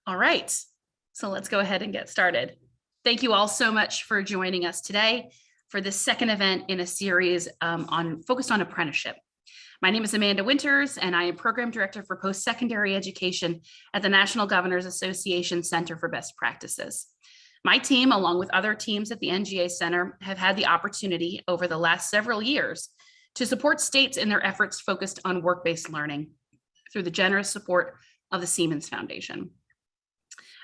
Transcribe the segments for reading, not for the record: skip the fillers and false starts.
All right, so let's go ahead and get started. Thank you all so much for joining us today for this second event in a series focused on apprenticeship. My name is Amanda Winters, and I am Program Director for Post-Secondary Education at the National Governors Association Center for Best Practices. My team, along with other teams at the NGA Center, have had the opportunity over the last several years to support states in their efforts focused on work-based learning through the generous support of the Siemens Foundation.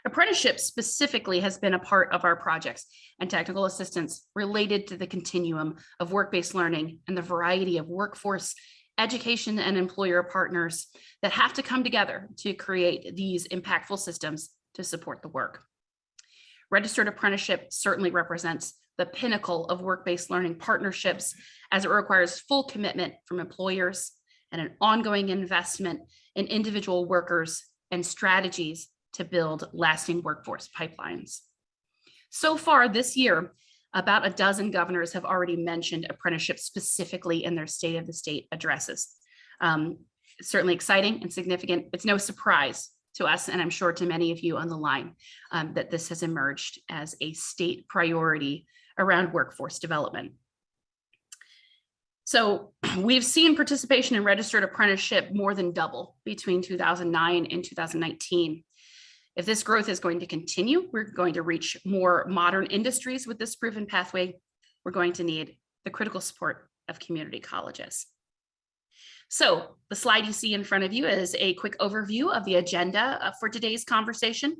Apprenticeship specifically has been a part of our projects and technical assistance related to the continuum of work-based learning and the variety of workforce, education, and employer partners that have to come together to create these impactful systems to support the work. Registered apprenticeship certainly represents the pinnacle of work-based learning partnerships, as it requires full commitment from employers and an ongoing investment in individual workers and strategies to build lasting workforce pipelines. So far this year, about a dozen governors have already mentioned apprenticeship specifically in their State of the State addresses. Certainly exciting and significant. It's no surprise to us, and I'm sure to many of you on the line, that this has emerged as a state priority around workforce development. So we've seen participation in registered apprenticeship more than double between 2009 and 2019. If this growth is going to continue, we're going to reach more modern industries with this proven pathway. We're going to need the critical support of community colleges. So the slide you see in front of you is a quick overview of the agenda for today's conversation.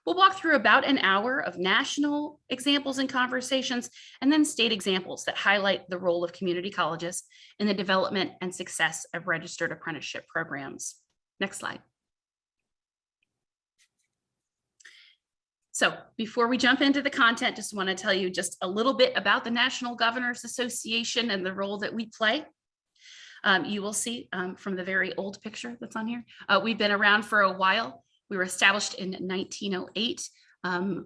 We'll walk through about an hour of national examples and conversations, and then state examples that highlight the role of community colleges in the development and success of registered apprenticeship programs. Next slide. So before we jump into the content, just want to tell you just a little bit about the National Governors Association and the role that we play. You will see from the very old picture that's on here, we've been around for a while. We were established in 1908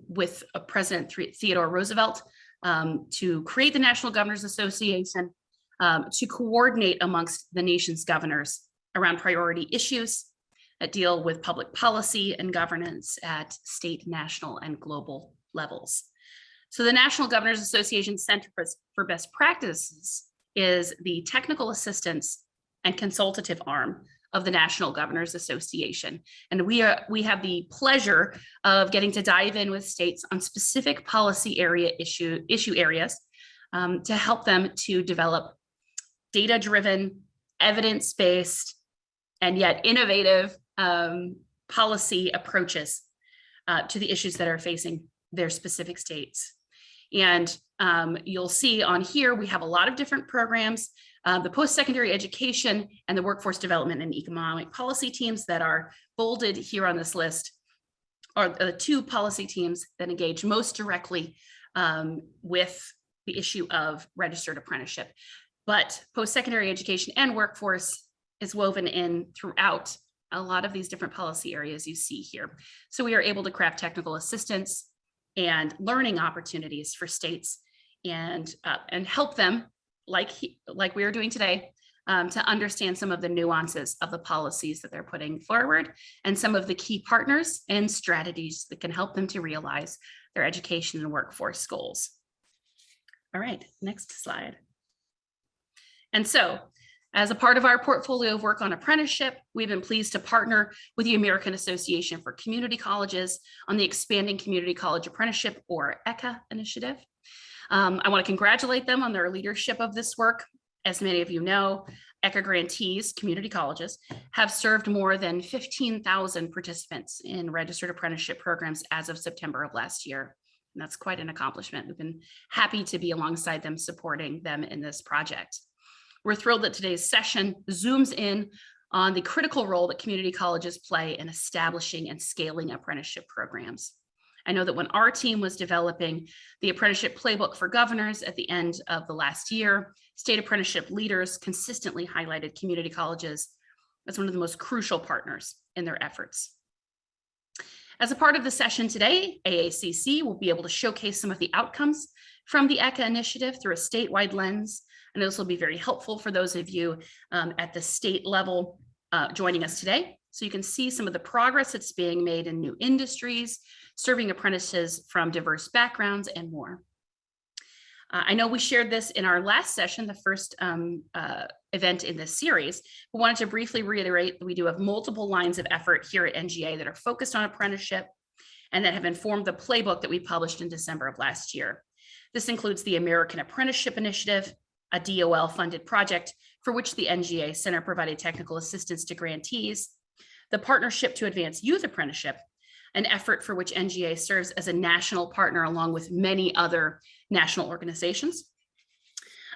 with President Theodore Roosevelt to create the National Governors Association to coordinate amongst the nation's governors around priority issues that deal with public policy and governance at state, national, and global levels. So the National Governors Association Center for Best Practices is the technical assistance and consultative arm of the National Governors Association. And we have the pleasure of getting to dive in with states on specific policy issue areas to help them to develop data-driven, evidence-based, and yet innovative policy approaches to the issues that are facing their specific states. And you'll see on here, we have a lot of different programs. The post-secondary education and the workforce development and economic policy teams that are bolded here on this list are the two policy teams that engage most directly with the issue of registered apprenticeship. But post-secondary education and workforce is woven in throughout a lot of these different policy areas you see here. So we are able to craft technical assistance and learning opportunities for states and help them, like we are doing today, to understand some of the nuances of the policies that they're putting forward and some of the key partners and strategies that can help them to realize their education and workforce goals. All right, next slide. And so, as a part of our portfolio of work on apprenticeship, we've been pleased to partner with the American Association for Community Colleges on the Expanding Community College Apprenticeship, or ECHA initiative. I want to congratulate them on their leadership of this work. As many of you know, ECHA grantees, community colleges, have served more than 15,000 participants in registered apprenticeship programs as of September of last year. And that's quite an accomplishment. We've been happy to be alongside them, supporting them in this project. We're thrilled that today's session zooms in on the critical role that community colleges play in establishing and scaling apprenticeship programs. I know that when our team was developing the apprenticeship playbook for governors at the end of the last year, state apprenticeship leaders consistently highlighted community colleges as one of the most crucial partners in their efforts. As a part of the session today, AACC will be able to showcase some of the outcomes from the ECHA initiative through a statewide lens. And this will be very helpful for those of you at the state level joining us today, So you can see some of the progress that's being made in new industries, serving apprentices from diverse backgrounds and more. I know we shared this in our last session, the first event in this series, but wanted to briefly reiterate that we do have multiple lines of effort here at NGA that are focused on apprenticeship and that have informed the playbook that we published in December of last year. This includes the American Apprenticeship Initiative, a DOL-funded project for which the NGA Center provided technical assistance to grantees, the Partnership to Advance Youth Apprenticeship, an effort for which NGA serves as a national partner along with many other national organizations.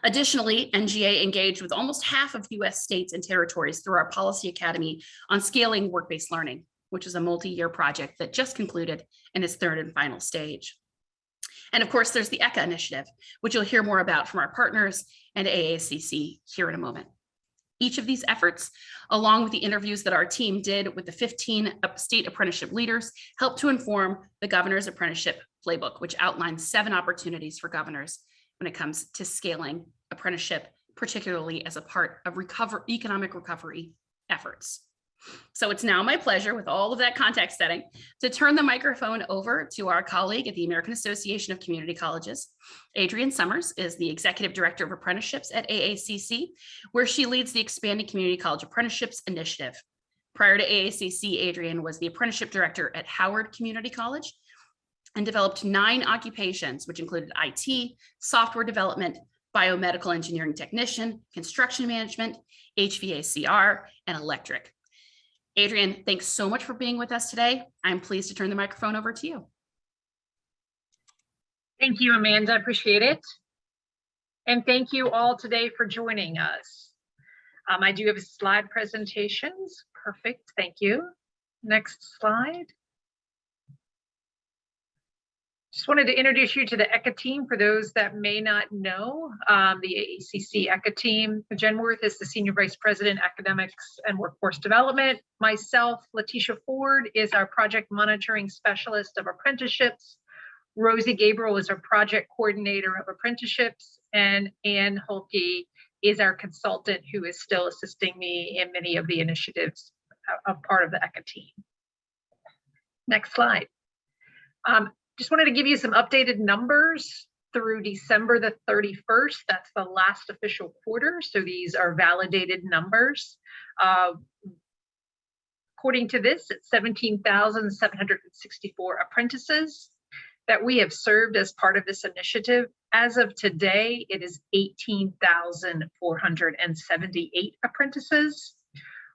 Additionally, NGA engaged with almost half of US states and territories through our Policy Academy on scaling work-based learning, which is a multi-year project that just concluded in its third and final stage. And of course, there's the ECHA initiative, which you'll hear more about from our partners and AACC here in a moment. Each of these efforts, along with the interviews that our team did with the 15 state apprenticeship leaders, helped to inform the governor's apprenticeship playbook, which outlines 7 opportunities for governors when it comes to scaling apprenticeship, particularly as a part of economic recovery efforts. So it's now my pleasure, with all of that context setting, to turn the microphone over to our colleague at the American Association of Community Colleges. Adrian Summers is the Executive Director of Apprenticeships at AACC, where she leads the Expanding Community College Apprenticeships Initiative. Prior to AACC, Adrian was the Apprenticeship Director at Howard Community College and developed 9 occupations, which included IT, software development, biomedical engineering technician, construction management, HVACR, and electric. Adrian, thanks so much for being with us today. I'm pleased to turn the microphone over to you. Thank you, Amanda. I appreciate it. And thank you all today for joining us. I do have slide presentations. Perfect. Thank you. Next slide. Just wanted to introduce you to the ECA team for those that may not know. The AACC ECA team. Jen Worth is the Senior Vice President, Academics and Workforce Development. Myself, Letitia Ford, is our Project Monitoring Specialist of Apprenticeships. Rosie Gabriel is our Project Coordinator of Apprenticeships. And Ann Holke is our consultant who is still assisting me in many of the initiatives of part of the ECA team. Next slide. Just wanted to give you some updated numbers through December the 31st. That's the last official quarter. So these are validated numbers. According to this, it's 17,764 apprentices that we have served as part of this initiative. As of today, it is 18,478 apprentices.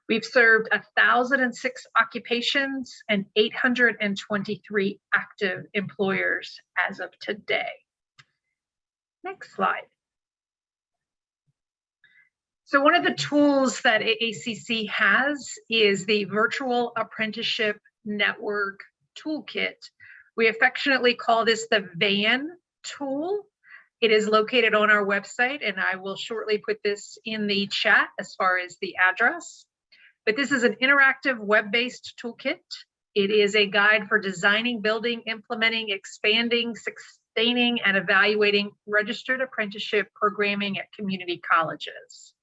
We've served 1,006 occupations and 823 active employers as of today. Next slide. So one of the tools that AACC has is the Virtual Apprenticeship Network Toolkit. We affectionately call this the VAN tool. It is located on our website, and I will shortly put this in the chat as far as the address. But this is an interactive web-based toolkit. It is a guide for designing, building, implementing, expanding, sustaining, and evaluating registered apprenticeship programming at community colleges.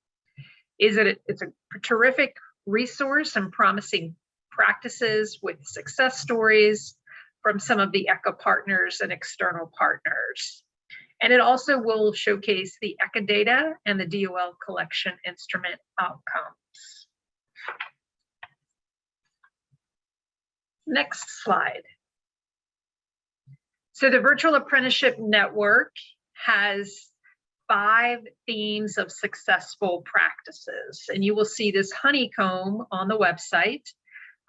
It's a terrific resource and promising practices with success stories from some of the ECA partners and external partners. And it also will showcase the ECA data and the DOL collection instrument outcomes. Next slide. So the Virtual Apprenticeship Network has 5 themes of successful practices, and you will see this honeycomb on the website.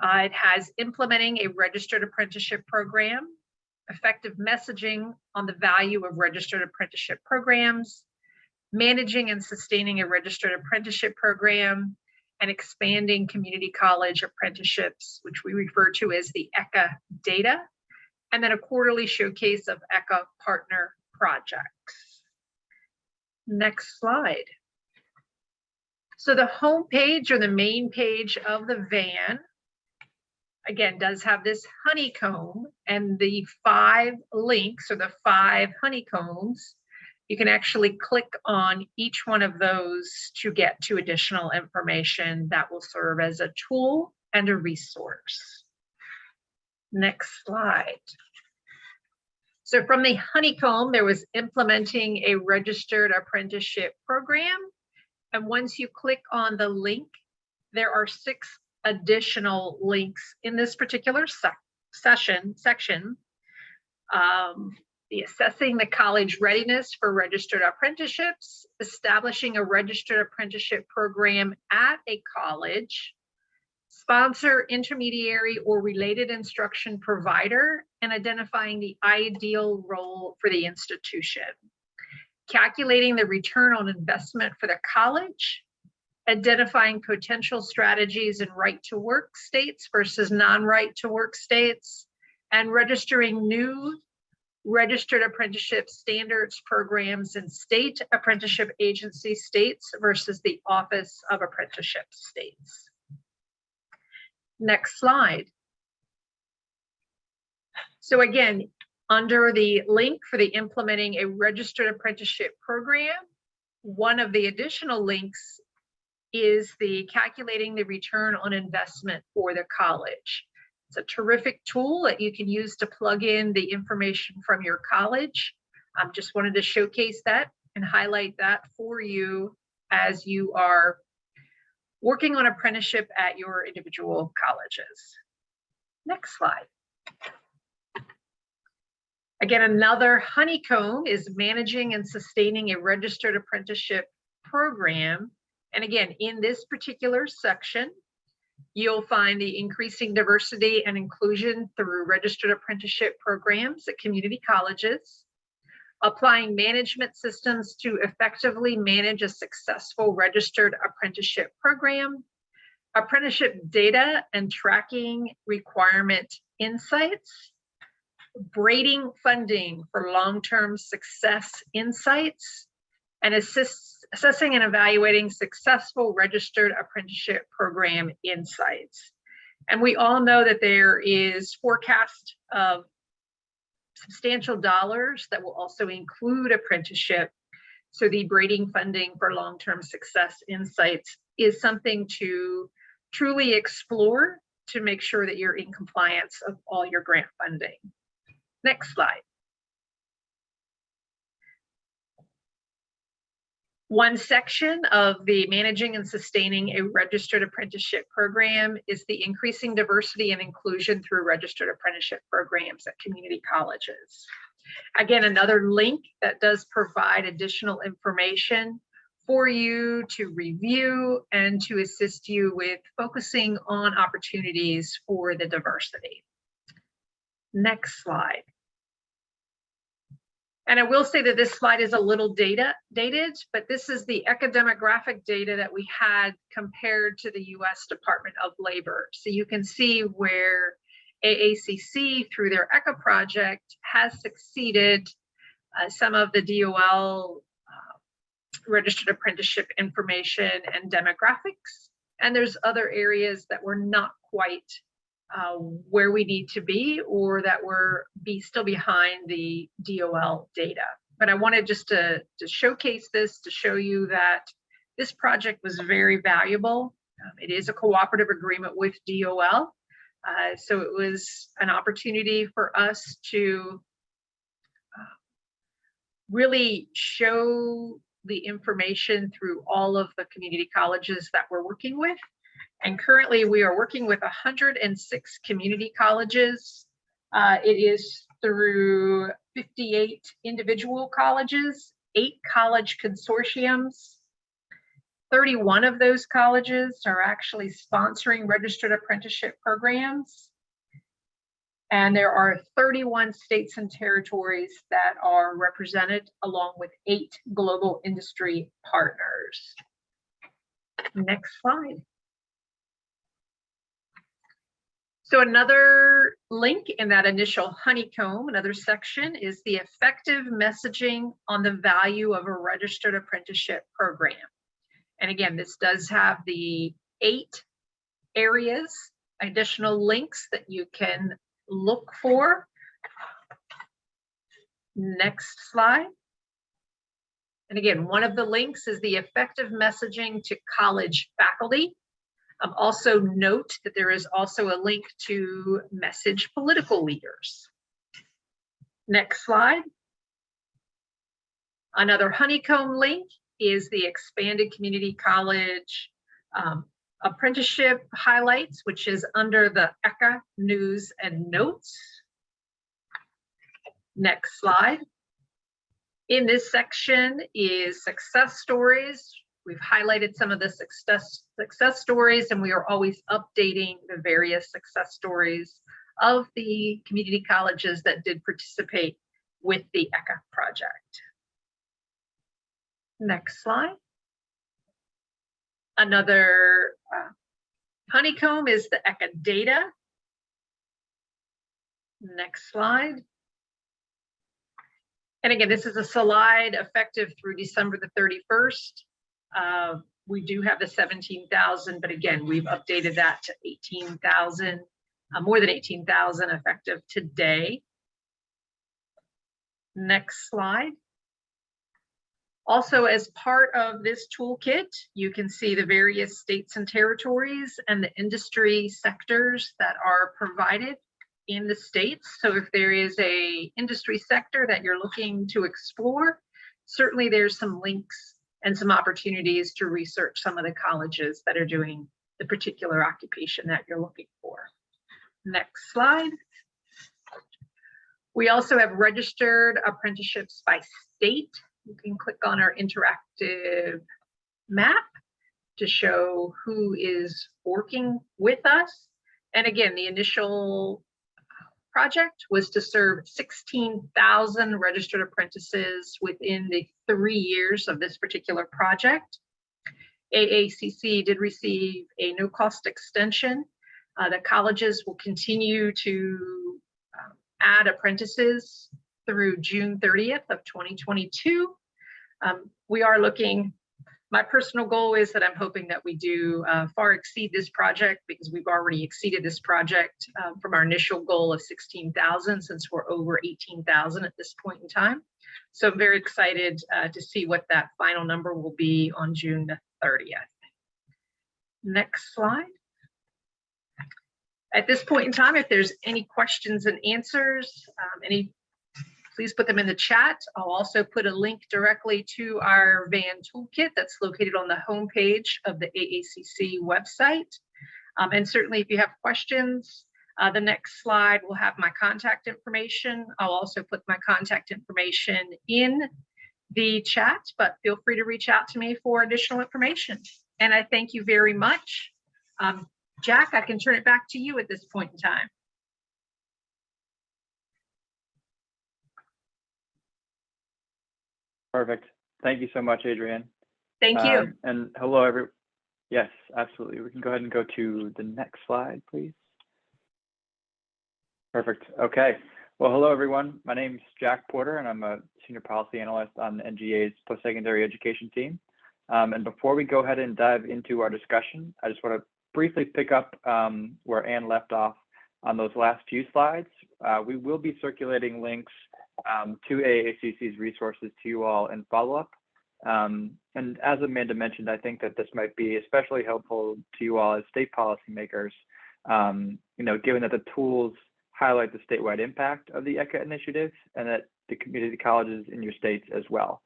It has implementing a registered apprenticeship program, effective messaging on the value of registered apprenticeship programs, managing and sustaining a registered apprenticeship program, and expanding community college apprenticeships, which we refer to as the ECA Data, and then a quarterly showcase of ECA partner projects. Next slide. So the home page, or the main page of the VAN, again, does have this honeycomb, and the 5 links, or the 5 honeycombs, you can actually click on each one of those to get to additional information that will serve as a tool and a resource. Next slide. So from the honeycomb, there was implementing a registered apprenticeship program. And once you click on the link, there are 6 additional links in this particular section. The assessing the college readiness for registered apprenticeships, establishing a registered apprenticeship program at a college, sponsor, intermediary, or related instruction provider, and identifying the ideal role for the institution. Calculating the return on investment for the college, identifying potential strategies in right-to-work states versus non-right-to-work states, and registering new registered apprenticeship standards programs in state apprenticeship agency states versus the Office of Apprenticeship states. Next slide. So again, under the link for the implementing a registered apprenticeship program, one of the additional links is the calculating the return on investment for the college. It's a terrific tool that you can use to plug in the information from your college. Just wanted to showcase that and highlight that for you as you are working on apprenticeship at your individual colleges. Next slide. Again, another honeycomb is managing and sustaining a registered apprenticeship program. And again, in this particular section, you'll find the increasing diversity and inclusion through registered apprenticeship programs at community colleges, applying management systems to effectively manage a successful registered apprenticeship program, apprenticeship data and tracking requirement insights, braiding funding for long-term success insights, and assessing and evaluating successful registered apprenticeship program insights. And we all know that there is forecast of substantial dollars that will also include apprenticeship. So the braiding funding for long-term success insights is something to truly explore to make sure that you're in compliance of all your grant funding. Next slide. One section of the managing and sustaining a registered apprenticeship program is the increasing diversity and inclusion through registered apprenticeship programs at community colleges. Again, another link that does provide additional information for you to review and to assist you with focusing on opportunities for the diversity. Next slide. And I will say that this slide is a little dated, but this is the academic data that we had compared to the US Department of Labor. So you can see where AACC through their ECHA project has succeeded some of the DOL registered apprenticeship information and demographics. And there's other areas that were not quite where we need to be, or that we're still behind the DOL data. But I wanted just to showcase this to show you that this project was very valuable. It is a cooperative agreement with DOL. So it was an opportunity for us to really show the information through all of the community colleges that we're working with. And currently we are working with 106 community colleges. It is through 58 individual colleges, 8 college consortiums. 31 of those colleges are actually sponsoring registered apprenticeship programs. And there are 31 states and territories that are represented, along with 8 global industry partners. Next slide. So another link in that initial honeycomb, another section, is the effective messaging on the value of a registered apprenticeship program. And again, this does have the 8 areas, additional links that you can look for. Next slide. And again, one of the links is the effective messaging to college faculty. Also note that there is also a link to message political leaders. Next slide. Another honeycomb link is the expanded community college apprenticeship highlights, which is under the ECHA news and notes. Next slide. In this section is success stories. We've highlighted some of the success stories, and we are always updating the various success stories of the community colleges that did participate with the ECHA project. Next slide. Another honeycomb is the ECHA Data. Next slide. And again, this is a slide effective through December the 31st. We do have the 17,000, but again, we've updated that to 18,000, more than 18,000 effective today. Next slide. Also, as part of this toolkit, you can see the various states and territories and the industry sectors that are provided in the states. So if there is a industry sector that you're looking to explore, certainly there's some links and some opportunities to research some of the colleges that are doing the particular occupation that you're looking for. Next slide. We also have registered apprenticeships by state. You can click on our interactive map to show who is working with us. And again, the initial project was to serve 16,000 registered apprentices within the 3 years of this particular project. AACC did receive a no-cost extension. The colleges will continue to add apprentices through June 30th of 2022. We are looking, my personal goal is that I'm hoping that we do far exceed this project, because we've already exceeded this project from our initial goal of 16,000, since we're over 18,000 at this point in time. So I'm very excited to see what that final number will be on June 30th. Next slide. At this point in time, if there's any questions and answers, please put them in the chat. I'll also put a link directly to our VAN toolkit that's located on the homepage of the AACC website. And certainly if you have questions, the next slide will have my contact information. I'll also put my contact information in the chat, but feel free to reach out to me for additional information. And I thank you very much. Jack, I can turn it back to you at this point in time. Perfect. Thank you so much, Adrian. Thank you. And hello, everyone. Yes, absolutely. We can go ahead and go to the next slide, please. Perfect. Okay. Well, hello, everyone. My name is Jack Porter, and I'm a senior policy analyst on the NGA's post-secondary education team. And before we go ahead and dive into our discussion, I just want to briefly pick up where Ann left off on those last few slides. We will be circulating links to AACC's resources to you all in follow-up. And as Amanda mentioned, I think that this might be especially helpful to you all as state policymakers, given that the tools highlight the statewide impact of the ECHA initiative and that the community colleges in your states as well.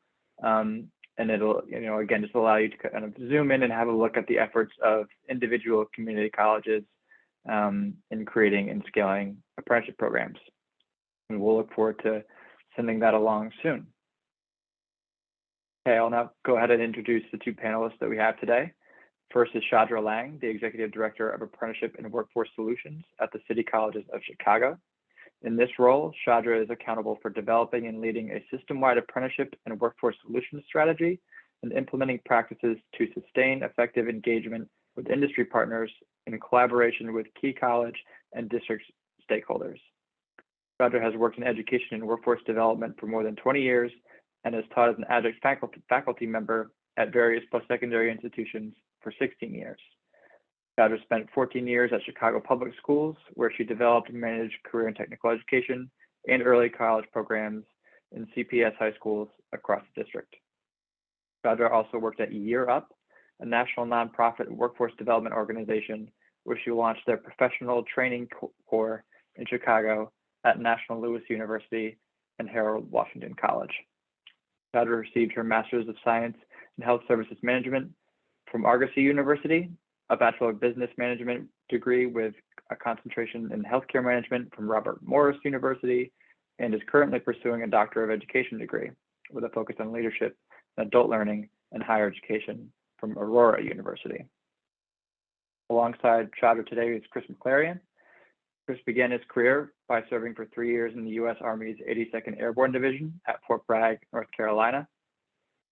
And it'll, again, just allow you to kind of zoom in and have a look at the efforts of individual community colleges in creating and scaling apprenticeship programs. And we'll look forward to sending that along soon. Okay, I'll now go ahead and introduce the two panelists that we have today. First is Shadra Lang, the Executive Director of Apprenticeship and Workforce Solutions at the City Colleges of Chicago. In this role, Shadra is accountable for developing and leading a system-wide apprenticeship and workforce solutions strategy and implementing practices to sustain effective engagement with industry partners in collaboration with key college and district stakeholders. Shadra has worked in education and workforce development for more than 20 years and has taught as an adjunct faculty member at various post-secondary institutions for 16 years. Shadra spent 14 years at Chicago Public Schools, where she developed and managed career and technical education and early college programs in CPS high schools across the district. Shadra also worked at Year Up, a national nonprofit workforce development organization, where she launched their professional training corps in Chicago at National Louis University and Harold Washington College. Chandra received her Master's of Science in Health Services Management from Argosy University, a Bachelor of Business Management degree with a concentration in healthcare management from Robert Morris University, and is currently pursuing a Doctor of Education degree with a focus on leadership and adult learning and higher education from Aurora University. Alongside Chandra today is Chris McClarian. Chris began his career by serving for 3 years in the U.S. Army's 82nd Airborne Division at Fort Bragg, North Carolina.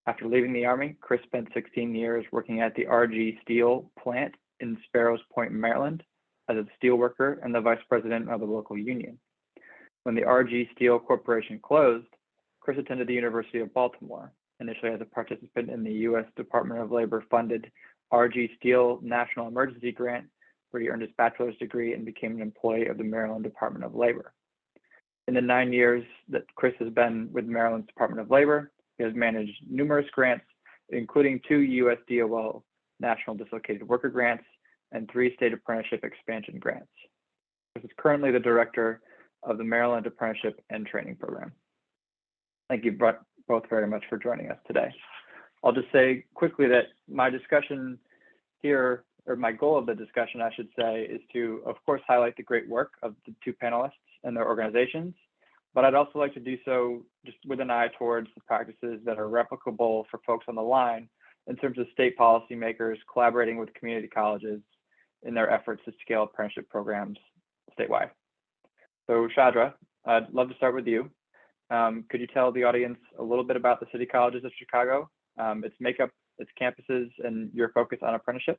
After leaving the Army, Chris spent 16 years working at the RG Steel plant in Sparrows Point, Maryland, as a steel worker and the vice president of the local union. When the RG Steel Corporation closed, Chris attended the University of Baltimore, initially as a participant in the U.S. Department of Labor funded RG Steel National Emergency Grant, where he earned his bachelor's degree and became an employee of the Maryland Department of Labor. In the 9 years that Chris has been with Maryland's Department of Labor, he has managed numerous grants, including 2 U.S. DOL National Dislocated Worker Grants and 3 state apprenticeship expansion grants. Chris is currently the director of the Maryland Apprenticeship and Training Program. Thank you both very much for joining us today. I'll just say quickly that my discussion here, or my goal of the discussion, I should say, is to, of course, highlight the great work of the 2 panelists and their organizations, but I'd also like to do so just with an eye towards the practices that are replicable for folks on the line in terms of state policymakers collaborating with community colleges in their efforts to scale apprenticeship programs statewide. So Chandra, I'd love to start with you. Could you tell the audience a little bit about the City Colleges of Chicago, its makeup, its campuses, and your focus on apprenticeship?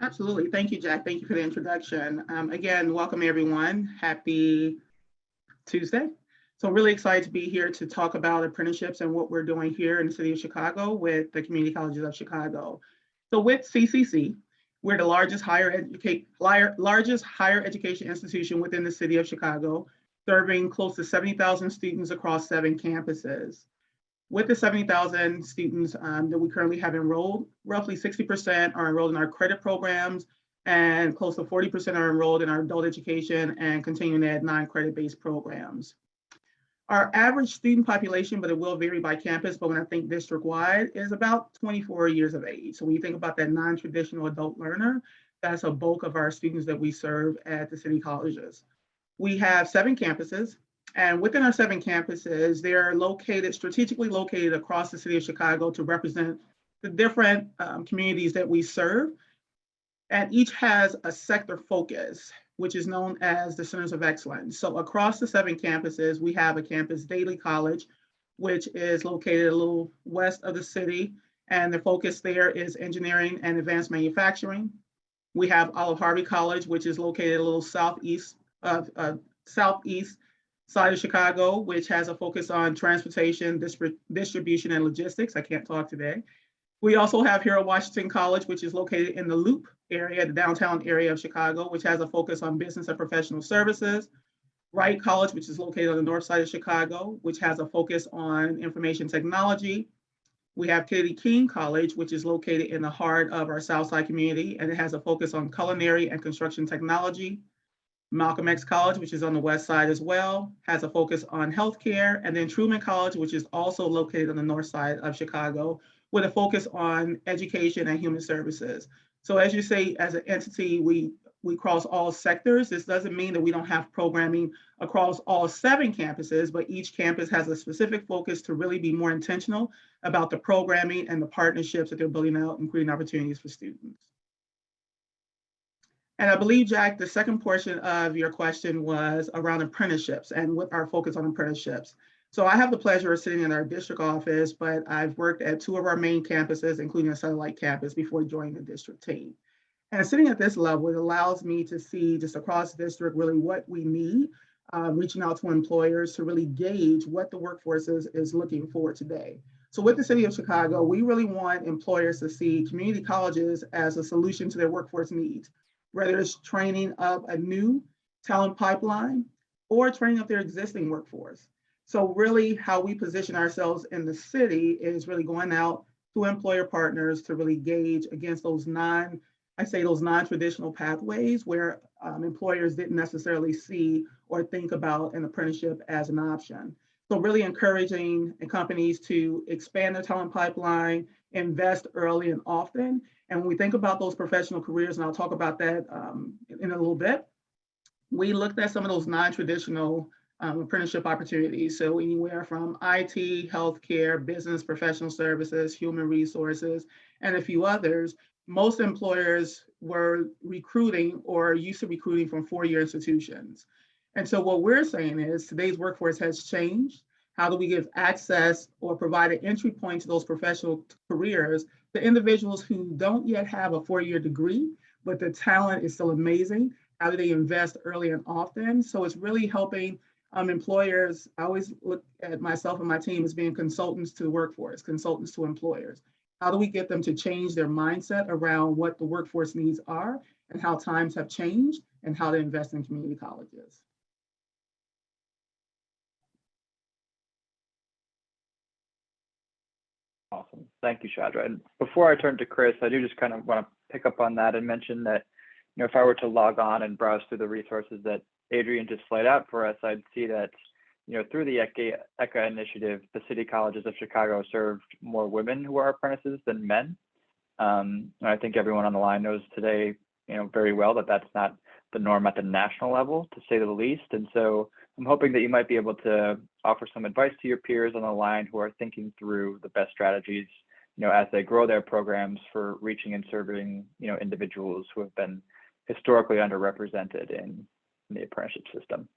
Absolutely. Thank you, Jack. Thank you for the introduction. Again, welcome everyone. Happy Tuesday. So really excited to be here to talk about apprenticeships and what we're doing here in the city of Chicago with the Community Colleges of Chicago. So with CCC, we're the largest higher education institution within the city of Chicago, serving close to 70,000 students across 7 campuses. With the 70,000 students that we currently have enrolled, roughly 60% are enrolled in our credit programs, and close to 40% are enrolled in our adult education and continuing ed non-credit-based programs. Our average student population, but it will vary by campus, but when I think district-wide, is about 24 years of age. So when you think about that non-traditional adult learner, that's a bulk of our students that we serve at the city colleges. We have 7 campuses. And within our 7 campuses, they're strategically located across the city of Chicago to represent the different communities that we serve. And each has a sector focus, which is known as the Centers of Excellence. So across the 7 campuses, we have a campus, Daly College, which is located a little west of the city. And the focus there is engineering and advanced manufacturing. We have Olive Harvey College, which is located a little southeast side of Chicago, which has a focus on transportation, distribution, and logistics. I can't talk today. We also have Harold Washington College, which is located in the Loop area, the downtown area of Chicago, which has a focus on business and professional services. Wright College, which is located on the north side of Chicago, which has a focus on information technology. We have Kennedy King College, which is located in the heart of our Southside community, and it has a focus on culinary and construction technology. Malcolm X College, which is on the west side as well, has a focus on healthcare. And then Truman College, which is also located on the north side of Chicago, with a focus on education and human services. So as you say, as an entity, we cross all sectors. This doesn't mean that we don't have programming across all 7 campuses, but each campus has a specific focus to really be more intentional about the programming and the partnerships that they're building out and creating opportunities for students. And I believe, Jack, the second portion of your question was around apprenticeships and what our focus on apprenticeships. So I have the pleasure of sitting in our district office, but I've worked at 2 of our main campuses, including a satellite campus, before joining the district team. And sitting at this level, it allows me to see just across the district really what we need, reaching out to employers to really gauge what the workforce is looking for today. So with the city of Chicago, we really want employers to see community colleges as a solution to their workforce needs, whether it's training up a new talent pipeline or training up their existing workforce. So really how we position ourselves in the city is really going out, to employer partners to really gauge against those non-traditional pathways where employers didn't necessarily see or think about an apprenticeship as an option. So really encouraging companies to expand their talent pipeline, invest early and often. And when we think about those professional careers, and I'll talk about that in a little bit, we looked at some of those non-traditional apprenticeship opportunities. So anywhere from IT, healthcare, business, professional services, human resources, and a few others. Most employers were recruiting or used to recruiting from four-year institutions. And so what we're saying is today's workforce has changed. How do we give access or provide an entry point to those professional careers to individuals who don't yet have a four-year degree, but the talent is still amazing? How do they invest early and often? So it's really helping employers. I always look at myself and my team as being consultants to the workforce, consultants to employers. How do we get them to change their mindset around what the workforce needs are and how times have changed and how to invest in community colleges? Awesome. Thank you, Shadra. And before I turn to Chris, I do just kind of want to pick up on that and mention that, if I were to log on and browse through the resources that Adrian just laid out for us, I'd see that, through the ECHA initiative, the City Colleges of Chicago served more women who are apprentices than men. And I think everyone on the line knows today, very well that that's not the norm at the national level, to say the least. And so I'm hoping that you might be able to offer some advice to your peers on the line who are thinking through the best strategies, as they grow their programs for reaching and serving, individuals who have been historically underrepresented in the apprenticeship system.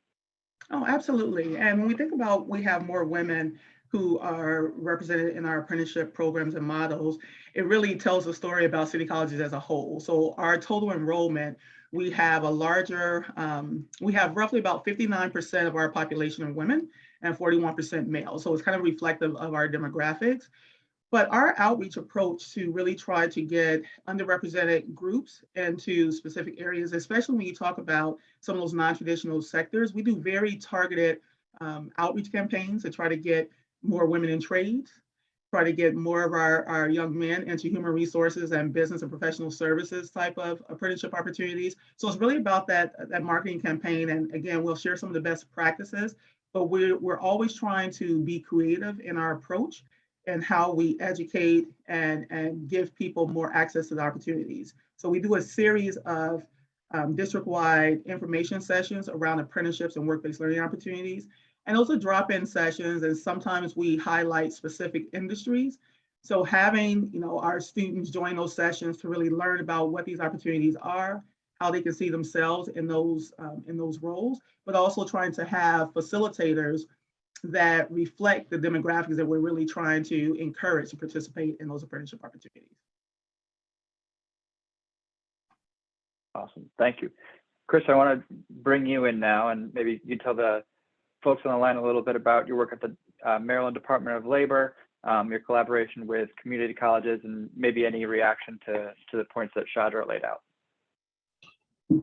Oh, absolutely. And when we think about, we have more women who are represented in our apprenticeship programs and models, it really tells a story about City Colleges as a whole. So our total enrollment, we have we have roughly about 59% of our population are women and 41% male. So it's kind of reflective of our demographics. But our outreach approach to really try to get underrepresented groups into specific areas, especially when you talk about some of those non-traditional sectors, we do very targeted outreach campaigns to try to get more women in trades, try to get more of our young men into human resources and business and professional services type of apprenticeship opportunities. So it's really about that marketing campaign. And again, we'll share some of the best practices, but we're always trying to be creative in our approach and how we educate and give people more access to the opportunities. So we do a series of district-wide information sessions around apprenticeships and work-based learning opportunities. And those are drop-in sessions, and sometimes we highlight specific industries. So having our students join those sessions to really learn about what these opportunities are, how they can see themselves in those roles, but also trying to have facilitators that reflect the demographics that we're really trying to encourage to participate in those apprenticeship opportunities. Awesome, thank you. Chris, I want to bring you in now, and maybe you tell the folks on the line a little bit about your work at the Maryland Department of Labor, your collaboration with community colleges, and maybe any reaction to the points that Shadra laid out.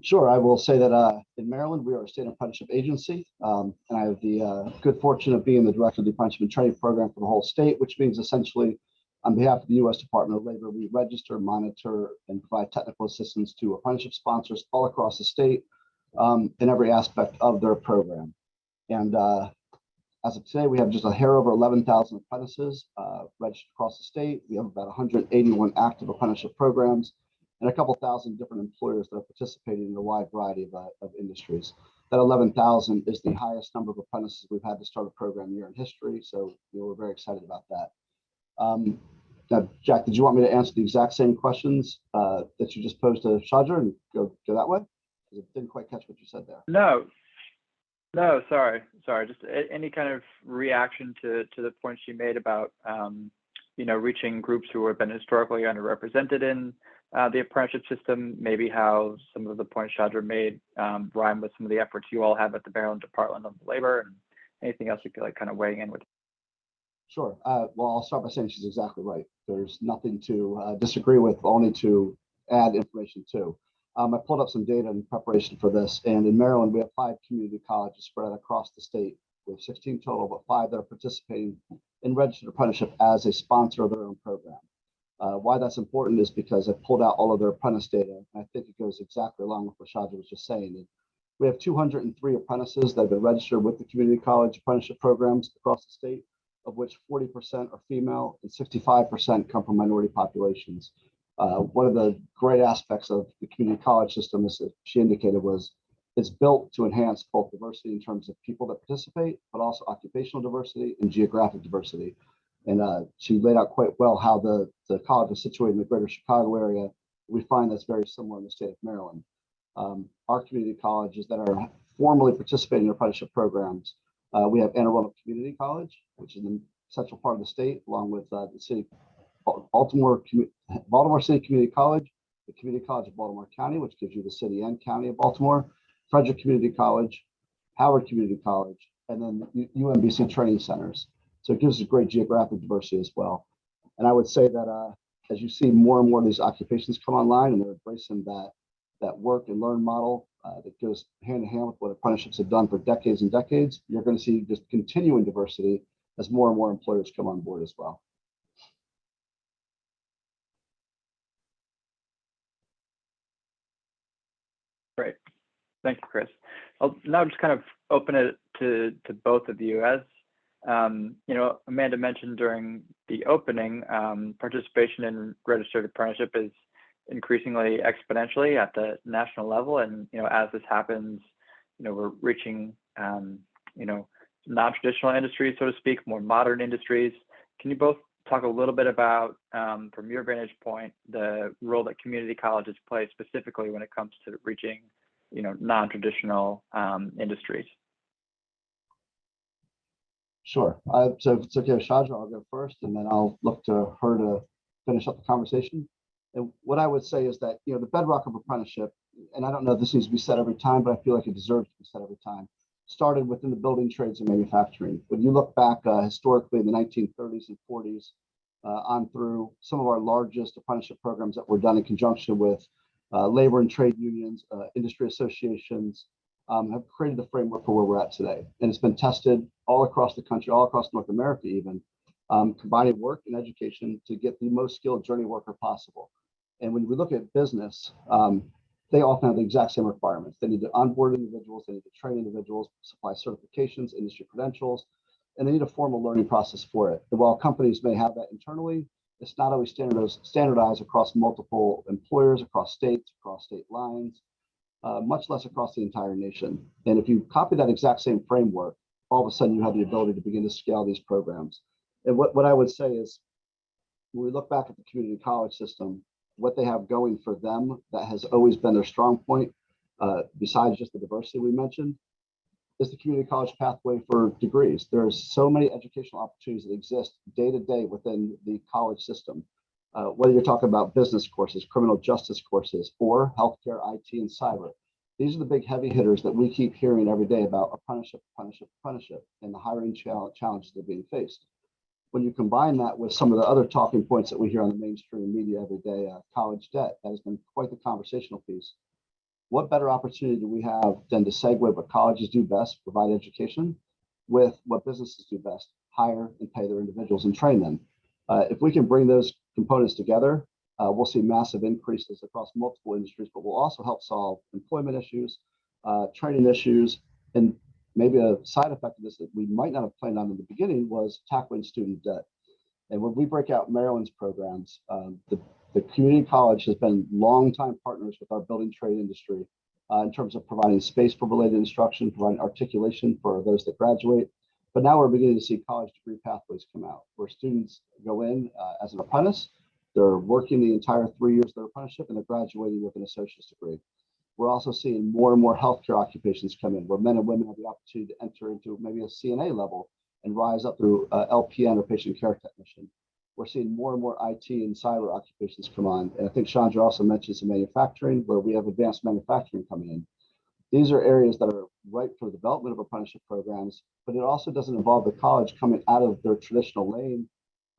Sure. I will say that in Maryland, we are a state apprenticeship agency, and I have the good fortune of being the director of the apprenticeship training program for the whole state, which means essentially on behalf of the U.S. Department of Labor, we register, monitor, and provide technical assistance to apprenticeship sponsors all across the state in every aspect of their program. And as of today, we have just a hair over 11,000 apprentices registered across the state. We have about 181 active apprenticeship programs, and a couple thousand different employers that are participating in a wide variety of industries. That 11,000 is the highest number of apprentices we've had to start a program year in history. So we're very excited about that. Now, Jack, did you want me to answer the exact same questions that you just posed to Shadra and go that way? Because I didn't quite catch what you said there. No, sorry. Just any kind of reaction to the points you made about reaching groups who have been historically underrepresented in the apprenticeship system, maybe how some of the points Shadra made rhyme with some of the efforts you all have at the Maryland Department of Labor, and anything else you feel like kind of weighing in with. Sure. Well, I'll start by saying she's exactly right. There's nothing to disagree with, only to add information to. I pulled up some data in preparation for this, and in Maryland, we have 5 community colleges spread across the state. We have 16 total, but 5 that are participating in registered apprenticeship as a sponsor of their own program. Why that's important is because I pulled out all of their apprentice data. And I think it goes exactly along with what Chandra was just saying. We have 203 apprentices that have been registered with the community college apprenticeship programs across the state, of which 40% are female and 65% come from minority populations. One of the great aspects of the community college system, as she indicated, was it's built to enhance both diversity in terms of people that participate, but also occupational diversity and geographic diversity. And she laid out quite well how the college is situated in the greater Chicago area. We find that's very similar in the state of Maryland. Our community colleges that are formally participating in apprenticeship programs, we have Anne Arundel Community College, which is in the central part of the state, along with the city, Baltimore City Community College, the Community College of Baltimore County, which gives you the city and county of Baltimore, Frederick Community College, Howard Community College, and then UMBC training centers. So it gives us great geographic diversity as well. And I would say that as you see more and more of these occupations come online and they're embracing that work and learn model that goes hand in hand with what apprenticeships have done for decades and decades, you're going to see just continuing diversity as more and more employers come on board as well. Great. Thank you, Chris. I'll now just kind of open it to both of you. As Amanda mentioned during the opening, participation in registered apprenticeship is increasingly exponentially at the national level. And, as this happens, we're reaching, non-traditional industries, so to speak, more modern industries. Can you both talk a little bit about, from your vantage point, the role that community colleges play specifically when it comes to reaching, non-traditional industries? Sure. So if it's okay with Chandra, I'll go first, and then I'll look to her to finish up the conversation. And what I would say is that, the bedrock of apprenticeship, and I don't know if this needs to be said every time, but I feel like it deserves to be said every time, started within the building trades and manufacturing. When you look back historically in the 1930s and 40s on through, some of our largest apprenticeship programs that were done in conjunction with labor and trade unions, industry associations, have created the framework for where we're at today. And it's been tested all across the country, all across North America even, combining work and education to get the most skilled journey worker possible. And when we look at business, they often have the exact same requirements. They need to onboard individuals, they need to train individuals, supply certifications, industry credentials, and they need a formal learning process for it. And while companies may have that internally, it's not always standardized across multiple employers, across state lines, much less across the entire nation. And if you copy that exact same framework, all of a sudden you have the ability to begin to scale these programs. And what I would say is, when we look back at the community college system, what they have going for them that has always been their strong point, besides just the diversity we mentioned, is the community college pathway for degrees. There's so many educational opportunities that exist day to day within the college system. Whether you're talking about business courses, criminal justice courses, or healthcare, IT, and cyber. These are the big heavy hitters that we keep hearing every day about apprenticeship, and the hiring challenges that are being faced. When you combine that with some of the other talking points that we hear on the mainstream media every day, college debt, that has been quite the conversational piece. What better opportunity do we have than to segue what colleges do best, provide education, with what businesses do best, hire and pay their individuals and train them. If we can bring those components together, we'll see massive increases across multiple industries, but we'll also help solve employment issues, training issues, and maybe a side effect of this that we might not have planned on in the beginning was tackling student debt. And when we break out Maryland's programs, the community college has been longtime partners with our building trade industry in terms of providing space for related instruction, providing articulation for those that graduate. But now we're beginning to see college degree pathways come out where students go in as an apprentice, they're working the entire 3 years of their apprenticeship, and they're graduating with an associate's degree. We're also seeing more and more healthcare occupations come in where men and women have the opportunity to enter into maybe a CNA level and rise up through LPN or patient care technician. We're seeing more and more IT and cyber occupations come on. And I think Chandra also mentioned some manufacturing where we have advanced manufacturing coming in. These are areas that are ripe for the development of apprenticeship programs, but it also doesn't involve the college coming out of their traditional lane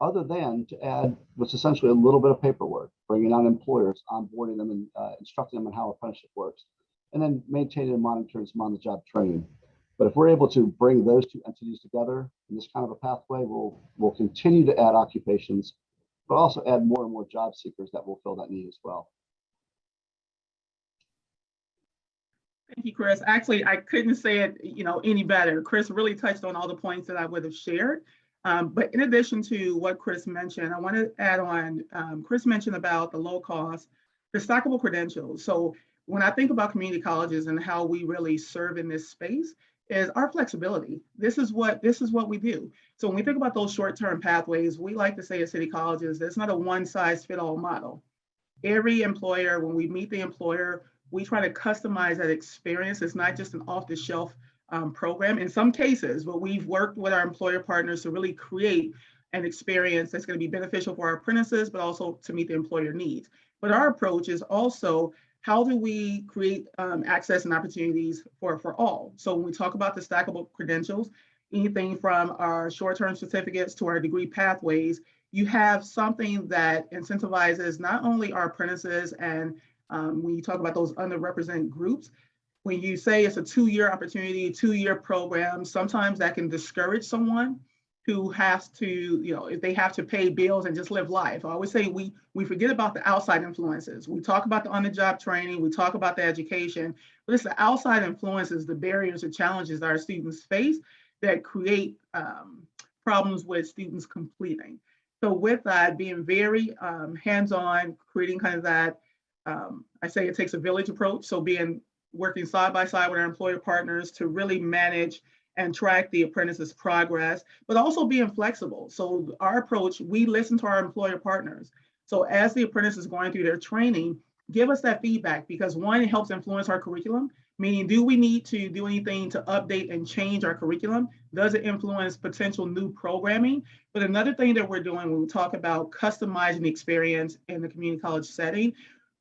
other than to add what's essentially a little bit of paperwork, bringing on employers, onboarding them, and instructing them on how apprenticeship works, and then maintaining and monitoring some on-the-job training. But if we're able to bring those two entities together in this kind of a pathway, we'll continue to add occupations, but also add more and more job seekers that will fill that need as well. Thank you, Chris. Actually, I couldn't say it, any better. Chris really touched on all the points that I would have shared. But in addition to what Chris mentioned, I want to add on, Chris mentioned about the low cost, the stackable credentials. So when I think about community colleges and how we really serve in this space is our flexibility. This is what we do. So when we think about those short-term pathways, we like to say at City Colleges, there's not a one-size-fits-all model. Every employer, when we meet the employer, we try to customize that experience. It's not just an off-the-shelf program in some cases, but we've worked with our employer partners to really create an experience that's going to be beneficial for our apprentices, but also to meet the employer needs. But our approach is also, how do we create access and opportunities for all? So when we talk about the stackable credentials, anything from our short-term certificates to our degree pathways, you have something that incentivizes not only our apprentices and when you talk about those underrepresented groups, when you say it's a 2-year opportunity, 2-year program, sometimes that can discourage someone who has to, if they have to pay bills and just live life. I always say we forget about the outside influences. We talk about the on-the-job training, we talk about the education, but it's the outside influences, the barriers, the challenges that our students face that create problems with students completing. So with that, being very hands-on, creating kind of that, I say it takes a village approach. So working side by side with our employer partners to really manage and track the apprentices' progress, but also being flexible. So our approach, we listen to our employer partners. So as the apprentice is going through their training, give us that feedback, because one, it helps influence our curriculum, meaning do we need to do anything to update and change our curriculum? Does it influence potential new programming? But another thing that we're doing when we talk about customizing the experience in the community college setting,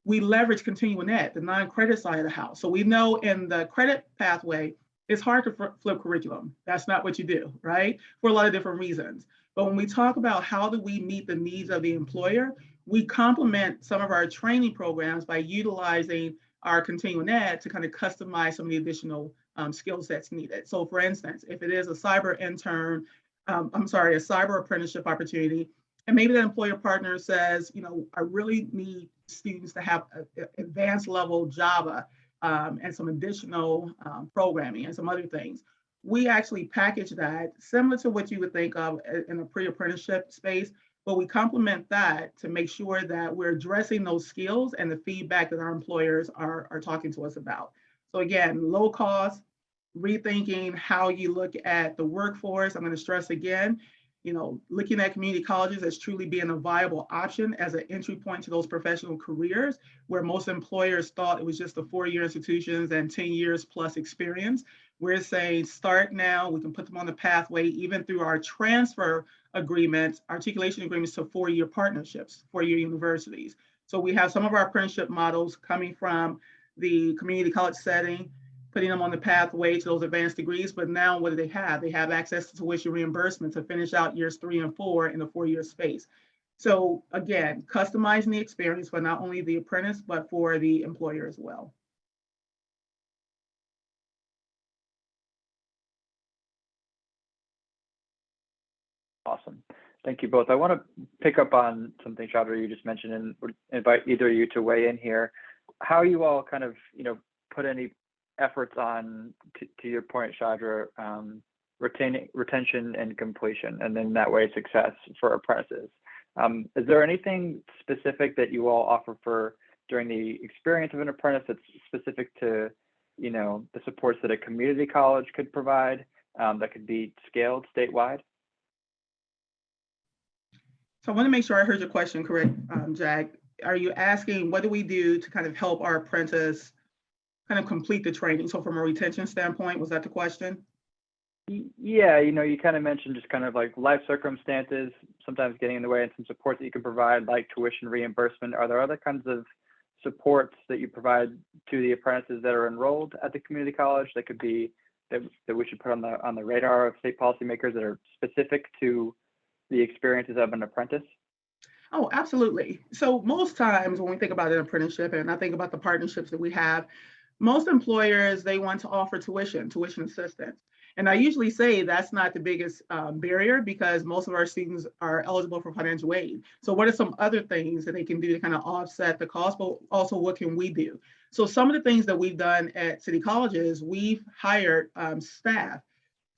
we leverage continuing ed, the non-credit side of the house. So we know in the credit pathway, it's hard to flip curriculum. That's not what you do, right? For a lot of different reasons. But when we talk about how do we meet the needs of the employer, we complement some of our training programs by utilizing our continuing ed to kind of customize some of the additional skill sets needed. So for instance, if it is a cyber intern, a cyber apprenticeship opportunity, and maybe the employer partner says, I really need students to have advanced level Java and some additional programming and some other things. We actually package that similar to what you would think of in a pre-apprenticeship space, but we complement that to make sure that we're addressing those skills and the feedback that our employers are talking to us about. So again, low cost, rethinking how you look at the workforce. I'm going to stress again, looking at community colleges as truly being a viable option as an entry point to those professional careers, where most employers thought it was just the 4-year institutions and 10 years plus experience. We're saying start now, we can put them on the pathway, even through our transfer agreements, articulation agreements to 4-year partnerships, 4-year universities. So we have some of our apprenticeship models coming from the community college setting, putting them on the pathway to those advanced degrees. But now what do they have? They have access to tuition reimbursement to finish out years 3 and 4 in the 4-year space. So again, customizing the experience for not only the apprentice, but for the employer as well. Awesome. Thank you both. I want to pick up on something, Chandra, you just mentioned, and invite either of you to weigh in here. How you all kind of, put any efforts on, to your point, Chandra, retention and completion, and then that way success for apprentices. Is there anything specific that you all offer for during the experience of an apprentice that's specific to, the supports that a community college could provide that could be scaled statewide? So I want to make sure I heard your question correct, Jack. Are you asking what do we do to kind of help our apprentice kind of complete the training? So from a retention standpoint, was that the question? Yeah, you kind of mentioned just kind of like life circumstances, sometimes getting in the way, and some support that you can provide, like tuition reimbursement. Are there other kinds of supports that you provide to the apprentices that are enrolled at the community college that could be that we should put on the radar of state policymakers that are specific to the experiences of an apprentice? Oh, absolutely. So most times when we think about an apprenticeship, and I think about the partnerships that we have, Most employers, they want to offer tuition assistance. And I usually say that's not the biggest barrier because most of our students are eligible for financial aid. So what are some other things that they can do to kind of offset the cost, but also what can we do? So some of the things that we've done at City Colleges, we've hired staff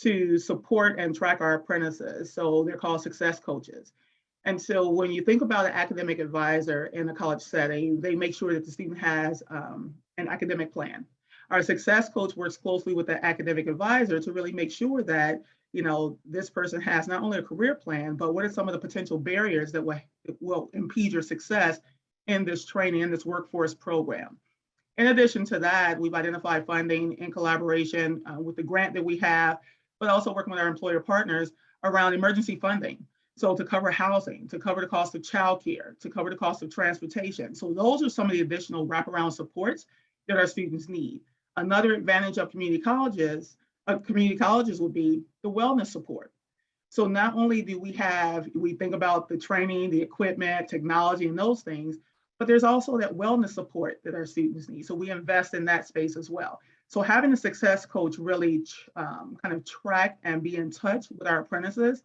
to support and track our apprentices. So they're called success coaches. And so when you think about an academic advisor in a college setting, they make sure that the student has an academic plan. Our success coach works closely with the academic advisor to really make sure that, you know, this person has not only a career plan, but what are some of the potential barriers that will impede your success in this training, in this workforce program. In addition to that, we've identified funding in collaboration with the grant that we have, but also working with our employer partners around emergency funding. So to cover housing, to cover the cost of childcare, to cover the cost of transportation. So those are some of the additional wraparound supports that our students need. Another advantage of community colleges would be the wellness support. So not only do we think about the training, the equipment, technology, and those things, but there's also that wellness support that our students need. So we invest in that space as well. So having a success coach really kind of track and be in touch with our apprentices,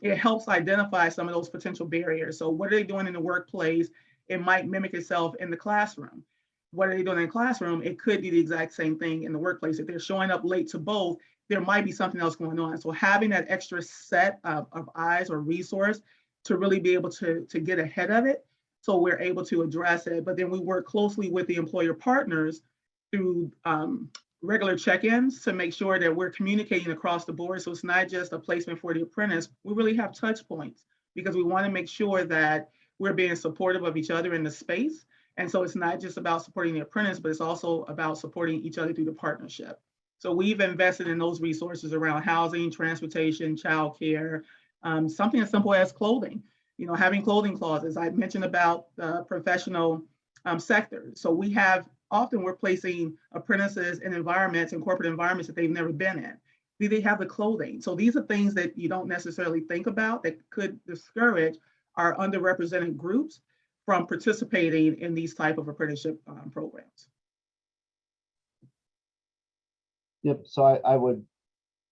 it helps identify some of those potential barriers. So what are they doing in the workplace? It might mimic itself in the classroom. What are they doing in the classroom? It could be the exact same thing in the workplace. If they're showing up late to both, there might be something else going on. So having that extra set of eyes or resource to really be able to get ahead of it, so we're able to address it. But then we work closely with the employer partners through regular check-ins to make sure that we're communicating across the board. So it's not just a placement for the apprentice. We really have touch points because we want to make sure that we're being supportive of each other in the space. And so it's not just about supporting the apprentice, but it's also about supporting each other through the partnership. So we've invested in those resources around housing, transportation, childcare, something as simple as clothing. You know, having clothing clauses. I mentioned about the professional sector. So we're placing apprentices in environments and corporate environments that they've never been in. Do they have the clothing? So these are things that you don't necessarily think about that could discourage our underrepresented groups from participating in these type of apprenticeship programs. Yep. So I would,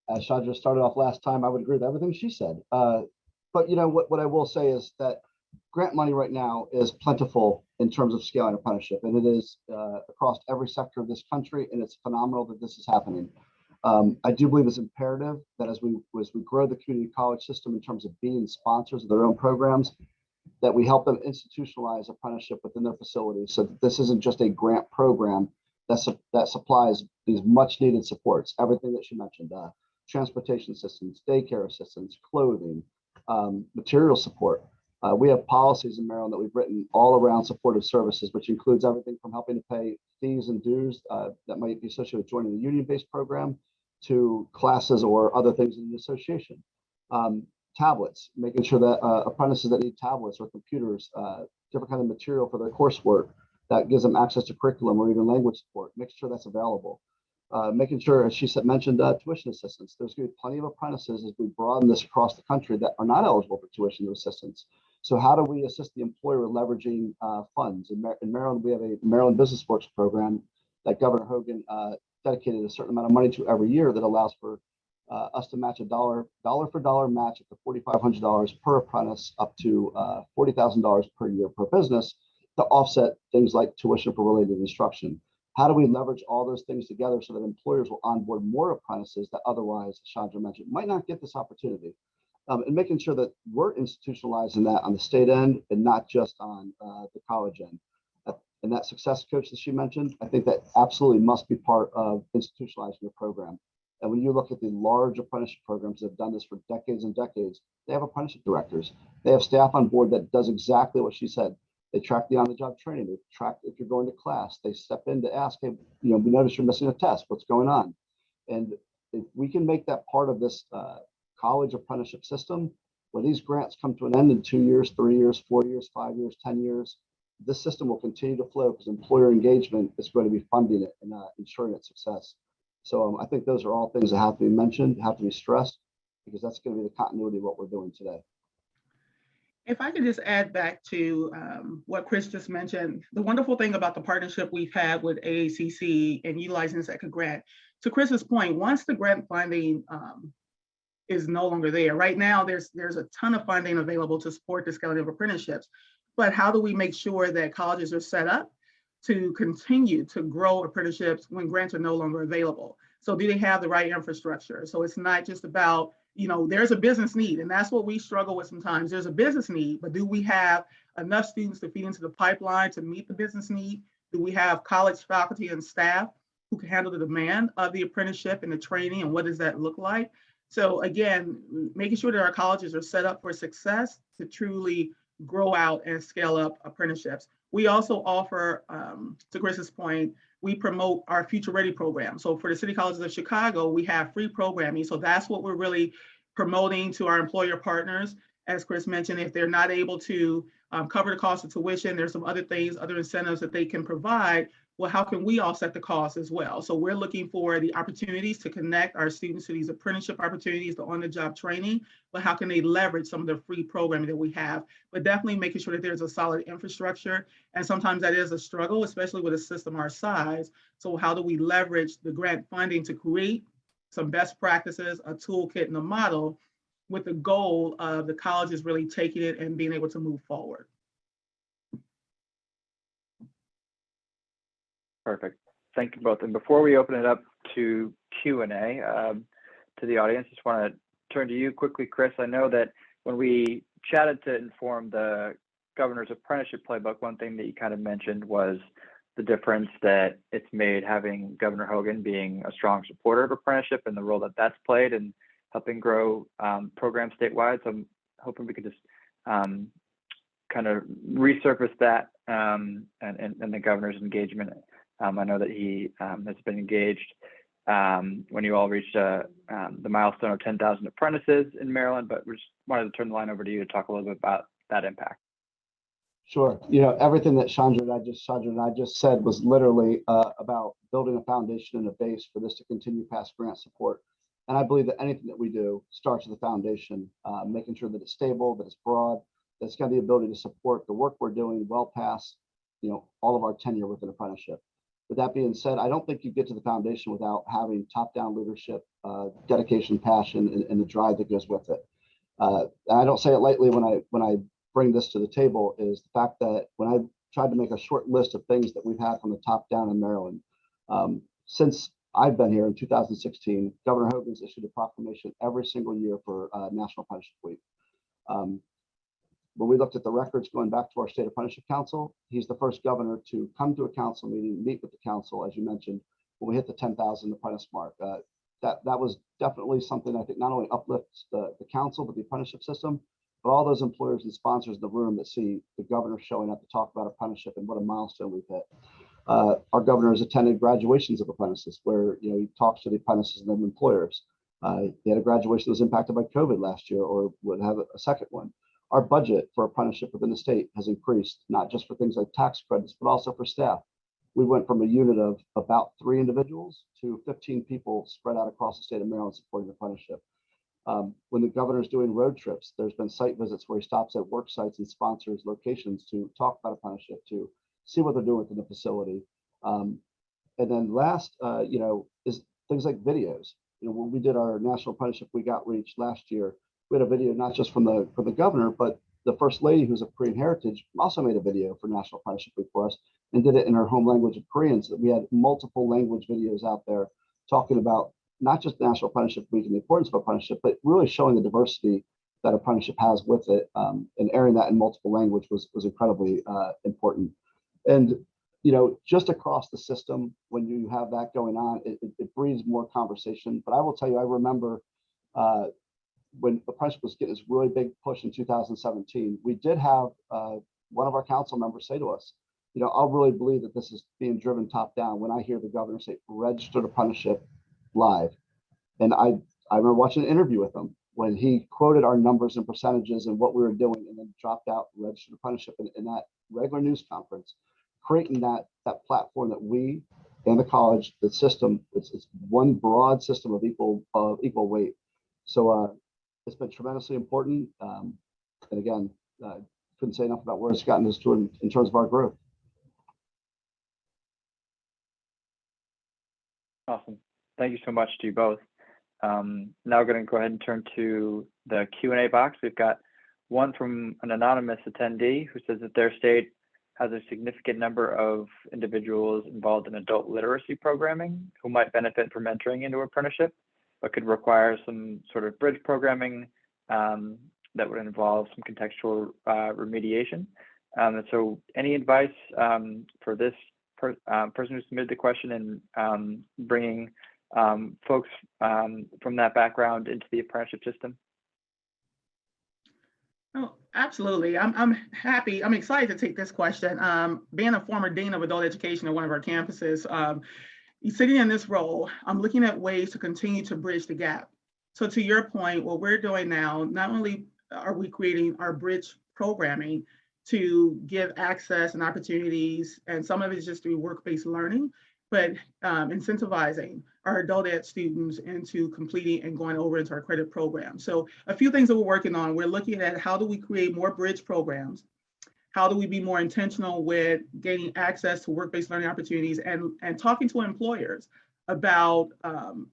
as Chandra started off last time, I would agree with everything she said. But you know what I will say is that grant money right now is plentiful in terms of scaling apprenticeship, and it is across every sector of this country, and it's phenomenal that this is happening. I do believe it's imperative that as we grow the community college system in terms of being sponsors of their own programs, that we help them institutionalize apprenticeship within their facilities so that this isn't just a grant program that supplies these much needed supports, everything that she mentioned, transportation assistance, daycare assistance, clothing, material support. We have policies in Maryland that we've written all around supportive services, which includes everything from helping to pay fees and dues that might be associated with joining the union-based program to classes or other things in the association. Tablets, making sure that apprentices that need tablets or computers, different kind of material for their coursework that gives them access to curriculum or even language support, making sure that's available. Making sure, as she mentioned, tuition assistance. There's going to be plenty of apprentices as we broaden this across the country that are not eligible for tuition assistance. So how do we assist the employer with leveraging funds? In Maryland, we have a Maryland Business Works program that Governor Hogan dedicated a certain amount of money to every year that allows for us to match a dollar for dollar match up to $4,500 per apprentice, up to $40,000 per year per business to offset things like tuition for related instruction. How do we leverage all those things together so that employers will onboard more apprentices that otherwise, as Chandra mentioned, might not get this opportunity? And making sure that we're institutionalizing that on the state end and not just on the college end. And that success coach that she mentioned, I think that absolutely must be part of institutionalizing the program. And when you look at the large apprenticeship programs that have done this for decades and decades, they have apprenticeship directors. They have staff on board that does exactly what she said. They track the on-the-job training. They track if you're going to class. They step in to ask, hey, we noticed you're missing a test. What's going on? And if we can make that part of this college apprenticeship system, where these grants come to an end in 2 years, 3 years, 4 years, 5 years, 10 years, this system will continue to flow because employer engagement is going to be funding it and ensuring its success. So I think those are all things that have to be mentioned, have to be stressed, because that's going to be the continuity of what we're doing today. If I could just add back to what Chris just mentioned, the wonderful thing about the partnership we've had with AACC and utilizing this ECHA grant, to Chris's point, once the grant funding is no longer there, right now there's a ton of funding available to support the scaling of apprenticeships, but how do we make sure that colleges are set up to continue to grow apprenticeships when grants are no longer available? So do they have the right infrastructure? So it's not just about, there's a business need, and that's what we struggle with sometimes. There's a business need, but do we have enough students to feed into the pipeline to meet the business need? Do we have college faculty and staff who can handle the demand of the apprenticeship and the training, and what does that look like? So again, making sure that our colleges are set up for success to truly grow out and scale up apprenticeships. We also offer, to Chris's point, we promote our Future Ready program. So for the City Colleges of Chicago, we have free programming. So that's what we're really promoting to our employer partners. As Chris mentioned, if they're not able to cover the cost of tuition, there's some other things, other incentives that they can provide. Well, how can we offset the cost as well? So we're looking for the opportunities to connect our students to these apprenticeship opportunities, the on-the-job training, but how can they leverage some of the free programming that we have? But definitely making sure that there's a solid infrastructure. And sometimes that is a struggle, especially with a system our size. So how do we leverage the grant funding to create some best practices, a toolkit and a model with the goal of the colleges really taking it and being able to move forward? Perfect. Thank you both. And before we open it up to Q&A to the audience, just want to turn to you quickly, Chris. I know that when we chatted to inform the governor's apprenticeship playbook, one thing that you kind of mentioned was the difference that it's made having Governor Hogan being a strong supporter of apprenticeship and the role that that's played in helping grow programs statewide. So I'm hoping we could just kind of resurface that and the governor's engagement. I know that he has been engaged when you all reached the milestone of 10,000 apprentices in Maryland, but we just wanted to turn the line over to you to talk a little bit about that impact. Sure. Everything that Chandra and I just said was literally about building a foundation and a base for this to continue past grant support. And I believe that anything that we do starts with the foundation, making sure that it's stable, that it's broad, that it's got the ability to support the work we're doing well past, all of our tenure with an apprenticeship. With that being said, I don't think you get to the foundation without having top-down leadership, dedication, passion, and the drive that goes with it. And I don't say it lightly when I bring this to the table, is the fact that when I tried to make a short list of things that we've had from the top down in Maryland, since I've been here in 2016, Governor Hogan's issued a proclamation every single year for National Apprenticeship Week. When we looked at the records going back to our State Apprenticeship Council, he's the first governor to come to a council meeting, meet with the council, as you mentioned, when we hit the 10,000 apprentice mark. That was definitely something I think not only uplifts the council, but the apprenticeship system, but all those employers and sponsors in the room that see the governor showing up to talk about apprenticeship and what a milestone we've hit. Our governor has attended graduations of apprentices where he talks to the apprentices and their employers. He had a graduation that was impacted by COVID last year, or would have a second one. Our budget for apprenticeship within the state has increased, not just for things like tax credits, but also for staff. We went from a unit of about 3 individuals to 15 people spread out across the state of Maryland supporting apprenticeship. When the governor's doing road trips, there's been site visits where he stops at work sites and sponsors locations to talk about apprenticeship, to see what they're doing within the facility. And then last, is things like videos. When we did our National Apprenticeship Week outreach last year, we had a video not just from the governor, but the First Lady, who's of Korean heritage, also made a video for National Apprenticeship Week for us and did it in her home language of Korean. So that we had multiple language videos out there talking about not just National Apprenticeship Week and the importance of apprenticeship, but really showing the diversity that apprenticeship has with it, and airing that in multiple language was incredibly important. And just across the system, when you have that going on, it breeds more conversation. But I will tell you, I remember when apprenticeship was getting this really big push in 2017, we did have one of our council members say to us, I'll really believe that this is being driven top down when I hear the governor say registered apprenticeship live. And I remember watching an interview with him when he quoted our numbers and percentages and what we were doing, and then dropped out registered apprenticeship in that regular news conference, creating that platform that we and the college, the system, it's one broad system of equal weight. So it's been tremendously important. And again, couldn't say enough about where it's gotten us to in terms of our growth. Awesome. Thank you so much to you both. Now we're going to go ahead and turn to the Q&A box. We've got one from an anonymous attendee who says that their state has a significant number of individuals involved in adult literacy programming who might benefit from entering into apprenticeship, but could require some sort of bridge programming that would involve some contextual remediation. And so any advice for this person who submitted the question and bringing folks from that background into the apprenticeship system? Oh, absolutely. I'm happy. I'm excited to take this question. Being a former dean of adult education at one of our campuses, sitting in this role, I'm looking at ways to continue to bridge the gap. So to your point, what we're doing now, not only are we creating our bridge programming to give access and opportunities, and some of it is just through work-based learning, but incentivizing our adult ed students into completing and going over into our credit program. So a few things that we're working on, we're looking at how do we create more bridge programs? How do we be more intentional with gaining access to work-based learning opportunities and talking to employers about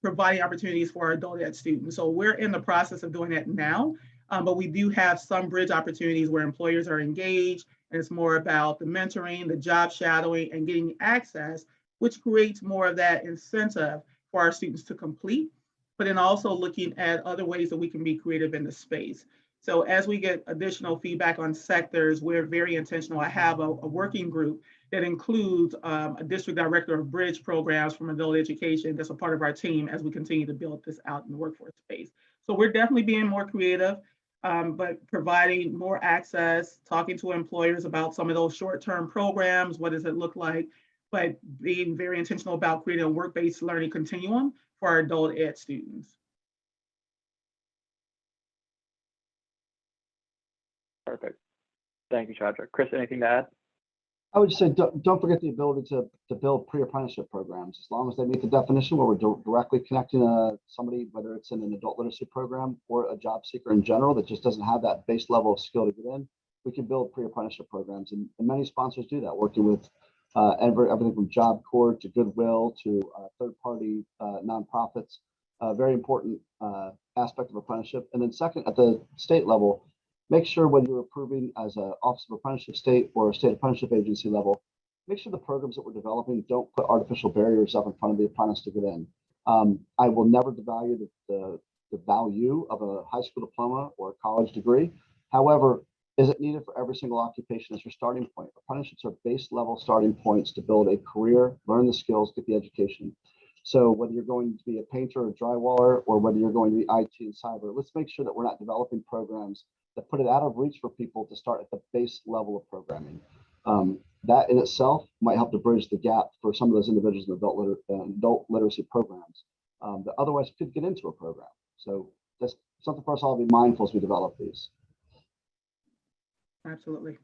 providing opportunities for our adult ed students. So we're in the process of doing that now, but we do have some bridge opportunities where employers are engaged, and it's more about the mentoring, the job shadowing, and getting access, which creates more of that incentive for our students to complete, but then also looking at other ways that we can be creative in the space. So as we get additional feedback on sectors, we're very intentional. I have a working group that includes a district director of bridge programs from adult education that's a part of our team as we continue to build this out in the workforce space. So we're definitely being more creative, but providing more access, talking to employers about some of those short-term programs, what does it look like, but being very intentional about creating a work-based learning continuum for our adult ed students. Perfect. Thank you, Chandra. Chris, anything to add? I would just say don't forget the ability to build pre-apprenticeship programs, as long as they meet the definition where we're directly connecting somebody, whether it's in an adult literacy program or a job seeker in general that just doesn't have that base level of skill to get in. We can build pre-apprenticeship programs, and many sponsors do that, working with everything from Job Corps to Goodwill to third-party nonprofits. Very important aspect of apprenticeship. And then second, at the state level, make sure when you're approving as an Office of Apprenticeship State or a state apprenticeship agency level, make sure the programs that we're developing don't put artificial barriers up in front of the apprentice to get in. I will never devalue the value of a high school diploma or a college degree. However, is it needed for every single occupation as your starting point? Apprenticeships are base level starting points to build a career, learn the skills, get the education. So whether you're going to be a painter or drywaller, or whether you're going to be IT and cyber, let's make sure that we're not developing programs that put it out of reach for people to start at the base level of programming. That in itself might help to bridge the gap for some of those individuals in adult literacy programs that otherwise could get into a program. So that's something for us all to be mindful as we develop these. Absolutely.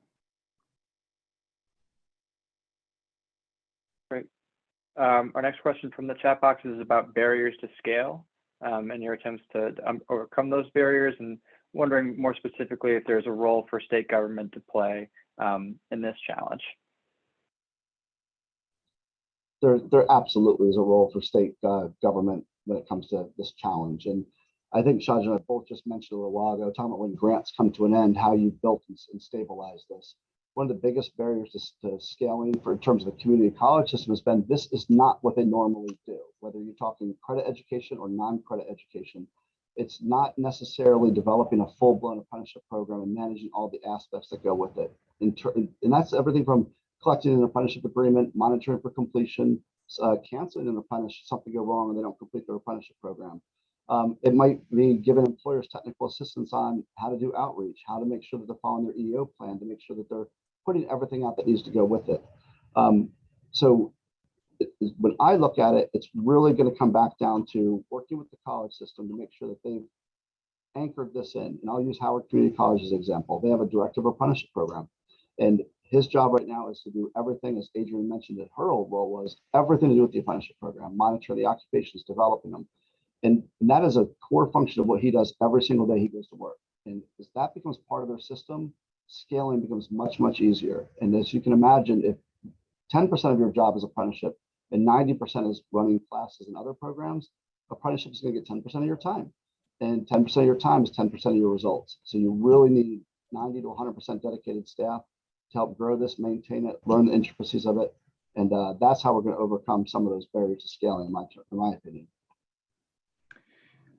Great. Our next question from the chat box is about barriers to scale and your attempts to overcome those barriers, and wondering more specifically if there's a role for state government to play in this challenge. There absolutely is a role for state government when it comes to this challenge. And I think Shaj and I both just mentioned a little while ago, talking about when grants come to an end, how you built and stabilized this. One of the biggest barriers to scaling in terms of the community college system has been, this is not what they normally do. Whether you're talking credit education or non-credit education, it's not necessarily developing a full-blown apprenticeship program and managing all the aspects that go with it. And that's everything from collecting an apprenticeship agreement, monitoring for completion, canceling an apprenticeship, something go wrong and they don't complete their apprenticeship program. It might be giving employers technical assistance on how to do outreach, how to make sure that they're following their EO plan, to make sure that they're putting everything out that needs to go with it. So when I look at it, it's really going to come back down to working with the college system to make sure that they've anchored this in. And I'll use Howard Community College as an example. They have a director of apprenticeship program, and his job right now is to do everything, as Adrian mentioned, that her old role was everything to do with the apprenticeship program, monitor the occupations, developing them. And that is a core function of what he does every single day he goes to work. And as that becomes part of their system, scaling becomes much, much easier. And as you can imagine, if 10% of your job is apprenticeship and 90% is running classes and other programs, apprenticeship is going to get 10% of your time. And 10% of your time is 10% of your results. So you really need 90 to 100% dedicated staff to help grow this, maintain it, learn the intricacies of it. And that's how we're going to overcome some of those barriers to scaling, in my opinion.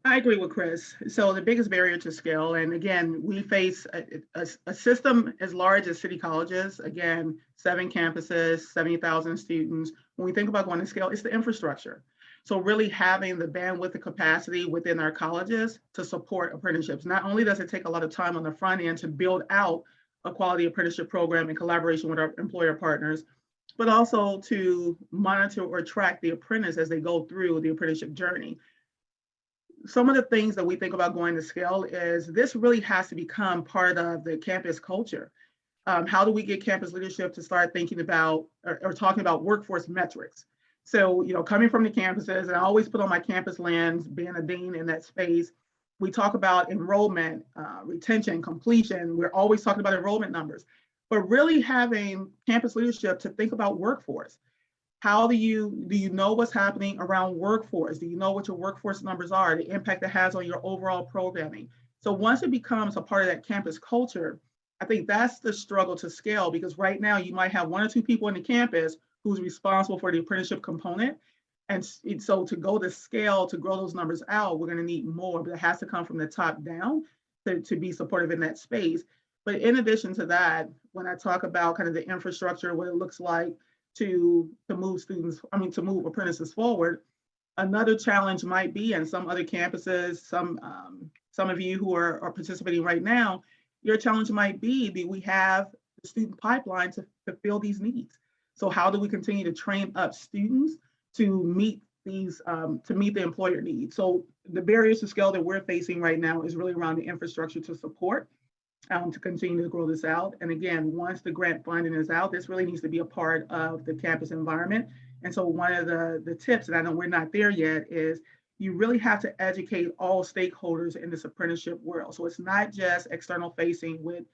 I agree with Chris. So the biggest barrier to scale, and again, we face a system as large as city colleges, again, 7 campuses, 70,000 students. When we think about going to scale, it's the infrastructure. So really having the bandwidth and capacity within our colleges to support apprenticeships. Not only does it take a lot of time on the front end to build out a quality apprenticeship program in collaboration with our employer partners, but also to monitor or track the apprentice as they go through the apprenticeship journey. Some of the things that we think about going to scale is this really has to become part of the campus culture. How do we get campus leadership to start thinking about or talking about workforce metrics? So, coming from the campuses, and I always put on my campus lens, being a dean in that space, we talk about enrollment, retention, completion. We're always talking about enrollment numbers, but really having campus leadership to think about workforce. How do you know what's happening around workforce? Do you know what your workforce numbers are, the impact it has on your overall programming? So once it becomes a part of that campus culture, I think that's the struggle to scale, because right now you might have 1 or 2 people in the campus who's responsible for the apprenticeship component. And so to go to scale, to grow those numbers out, we're going to need more, but it has to come from the top down to be supportive in that space. But in addition to that, when I talk about kind of the infrastructure, what it looks like to move apprentices forward, another challenge might be, and some other campuses, some of you who are participating right now, your challenge might be, do we have the student pipeline to fill these needs? So how do we continue to train up students to meet these, to meet the employer needs? So the barriers to scale that we're facing right now is really around the infrastructure to support, to continue to grow this out. And again, once the grant funding is out, this really needs to be a part of the campus environment. And so one of the tips, and I know we're not there yet, is you really have to educate all stakeholders in this apprenticeship world. So it's not just external facing with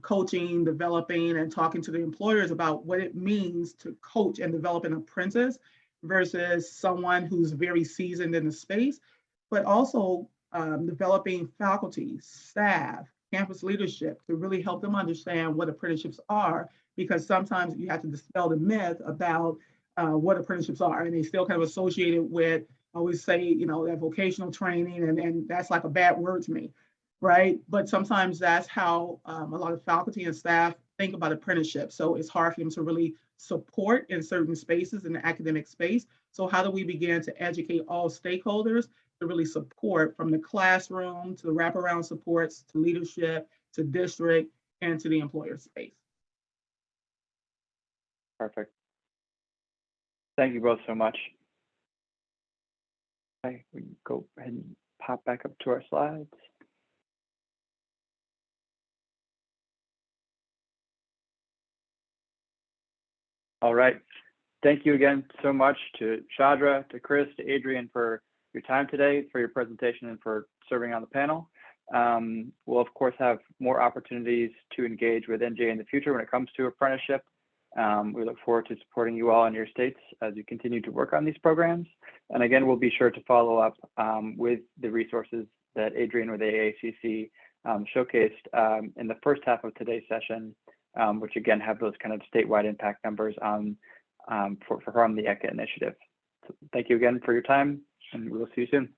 coaching, developing, and talking to the employers about what it means to coach and develop an apprentice versus someone who's very seasoned in the space, but also developing faculty, staff, campus leadership to really help them understand what apprenticeships are, because sometimes you have to dispel the myth about what apprenticeships are, and they still kind of associate it with, I always say, that vocational training, and that's like a bad word to me, right? But sometimes that's how a lot of faculty and staff think about apprenticeship. So it's hard for them to really support in certain spaces in the academic space. So how do we begin to educate all stakeholders to really support, from the classroom to the wraparound supports to leadership to district and to the employer space? Perfect. Thank you both so much. Okay, we can go ahead and pop back up to our slides. All right. Thank you again so much to Shadra, to Chris, to Adrian for your time today, for your presentation, and for serving on the panel. We'll of course have more opportunities to engage with NGA in the future when it comes to apprenticeship. We look forward to supporting you all in your states as you continue to work on these programs. And again, we'll be sure to follow up with the resources that Adrian with AACC showcased in the first half of today's session, which again have those kind of statewide impact numbers on from the ECHA initiative. So thank you again for your time, and we will see you soon.